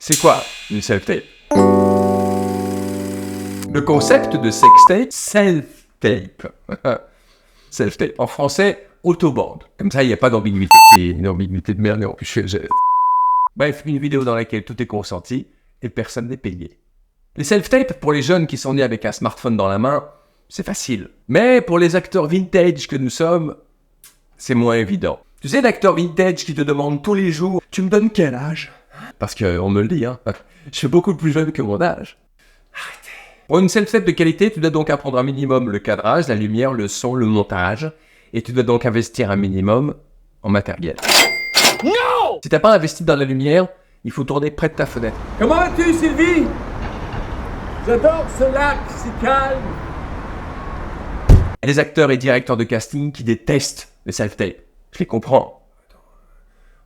C'est quoi une self-tape? Le concept de sextape, self-tape. Self-tape. En français, autobande. Comme ça, il n'y a pas d'ambiguïté. C'est une ambiguïté de merde. En plus, Bref, une vidéo dans laquelle tout est consenti et personne n'est payé. Les self-tapes, pour les jeunes qui sont nés avec un smartphone dans la main, c'est facile. Mais pour les acteurs vintage que nous sommes, c'est moins évident. Tu sais, l'acteur vintage qui te demande tous les jours « Tu me donnes quel âge ?» Parce qu'on me le dit, hein. Je suis beaucoup plus jeune que mon âge. Arrêtez. Pour une self-tape de qualité, tu dois donc apprendre un minimum le cadrage, la lumière, le son, le montage. Et tu dois donc investir un minimum en matériel. Non! Si t'as pas investi dans la lumière, il faut tourner près de ta fenêtre. Comment vas-tu, Sylvie? J'adore ce lac, si calme. Il y a des acteurs et directeurs de casting qui détestent les self-tapes. Je les comprends.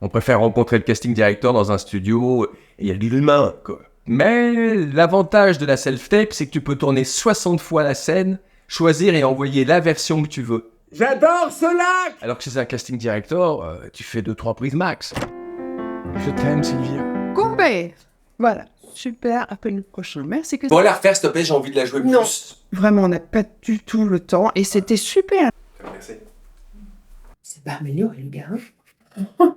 On préfère rencontrer le casting director dans un studio et il y a de l'humain, quoi. Mais l'avantage de la self-tape, c'est que tu peux tourner 60 fois la scène, choisir et envoyer la version que tu veux. J'adore ce lac. Alors que chez un casting director, tu fais 2-3 prises max. Je t'aime, Sylvia. Coupé. Voilà. Super, appelle le prochain. Merci que Pour la refaire, s'il te plaît, j'ai envie de la jouer plus. Non, vraiment, on n'a pas du tout le temps et c'était super. Merci. C'est pas amélioré, le gars. Hein.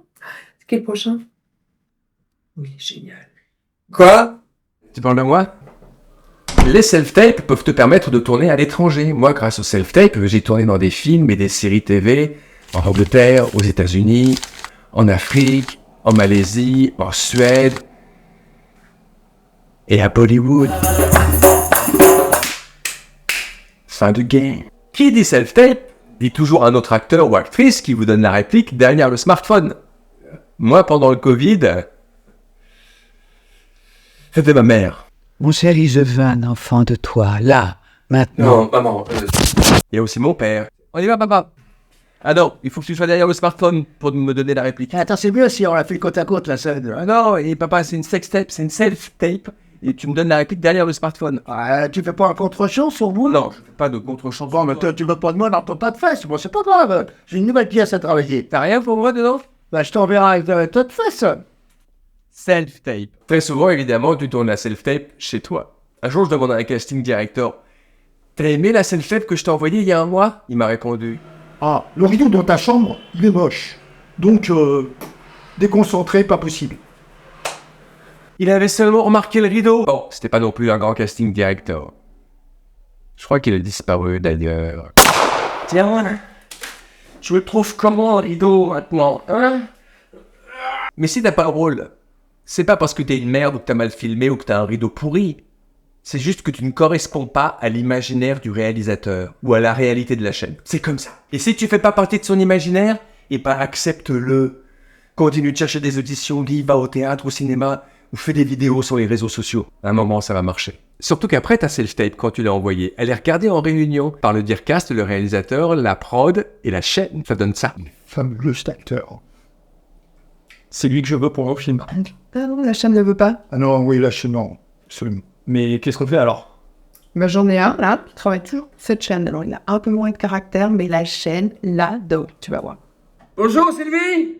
C'est quel prochain? Oui, il est génial. Quoi? Tu parles de moi? Les self-tapes peuvent te permettre de tourner à l'étranger. Moi, grâce aux self-tapes, j'ai tourné dans des films et des séries TV en Angleterre, aux États-Unis, en Afrique, en Malaisie, en Suède et à Bollywood. Fin de game. Qui dit self-tape dit toujours un autre acteur ou actrice qui vous donne la réplique derrière le smartphone. Moi, pendant le Covid, c'était ma mère. Mon chéri, je veux un enfant de toi, là, maintenant. Non, maman. Il y a aussi mon père. On y va, papa. Ah non, il faut que tu sois derrière le smartphone pour me donner la réplique. Attends, c'est mieux si on la fait côte à côte, la scène. Ah non, et papa, c'est une sextape, c'est une self-tape. Et tu me donnes la réplique derrière le smartphone. Ah, tu fais pas un contre-champ sur moi? Non, je fais pas de contre-chanson. Bon, mais toi, tu veux pas de moi dans ton tas de fesses. Bon, c'est pas grave. J'ai une nouvelle pièce à travailler. T'as rien pour moi dedans? Bah, je t'enverrai avec un tas de fesses. Self-tape. Très souvent, évidemment, tu tournes la self-tape chez toi. Un jour, je demande à un casting director, t'as aimé la self-tape que je t'ai envoyée il y a un mois? Il m'a répondu, Ah, le rideau dans ta chambre, il est moche. Donc, déconcentré, pas possible. il avait seulement remarqué le rideau. Bon, c'était pas non plus un grand casting director. Je crois qu'il a disparu d'ailleurs. Tiens, je me trouve comment le rideau maintenant, hein? Mais si t'as pas le rôle, c'est pas parce que t'es une merde ou que t'as mal filmé ou que t'as un rideau pourri. C'est juste que tu ne corresponds pas à l'imaginaire du réalisateur ou à la réalité de la chaîne. C'est comme ça. Et si tu fais pas partie de son imaginaire, eh ben accepte-le. Continue de chercher des auditions, lis, va au théâtre, au cinéma ou fais des vidéos sur les réseaux sociaux. À un moment, ça va marcher. Surtout qu'après ta self-tape, quand tu l'as envoyée, elle est regardée en réunion par le Dircast, le réalisateur, la prod et la chaîne. Ça donne ça. Fabuleux acteur. C'est lui que je veux pour mon film. Non, la chaîne ne veut pas. Ah non, oui, là, non. Absolument. Mais qu'est-ce qu'on fait alors? Bah, j'en ai un, là, qui travaille toujours cette chaîne. Alors, il a un peu moins de caractère, mais la chaîne l'adore, tu vas voir. Bonjour, Sylvie.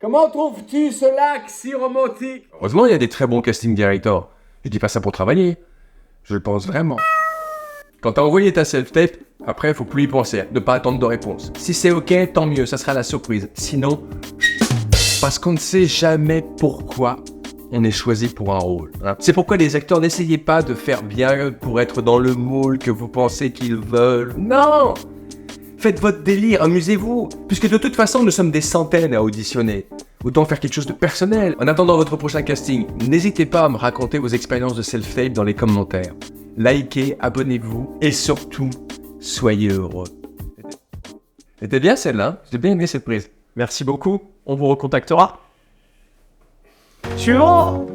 Comment trouves-tu ce lac si romantique? Heureusement, il y a des très bons casting directors. Je dis pas ça pour travailler. Je le pense vraiment. Quand t'as envoyé ta self-tape, après, faut plus y penser, ne pas attendre de réponse. Si c'est ok, tant mieux, ça sera la surprise. Sinon, parce qu'on ne sait jamais pourquoi on est choisi pour un rôle. Hein. C'est pourquoi les acteurs n'essayez pas de faire bien pour être dans le moule que vous pensez qu'ils veulent. Non! Faites votre délire, amusez-vous. Puisque de toute façon, nous sommes des centaines à auditionner. Autant faire quelque chose de personnel. En attendant votre prochain casting, n'hésitez pas à me raconter vos expériences de self-tape dans les commentaires. Likez, abonnez-vous et surtout, soyez heureux. C'était bien celle-là, hein. J'ai bien aimé cette prise. Merci beaucoup. On vous recontactera. Suivant.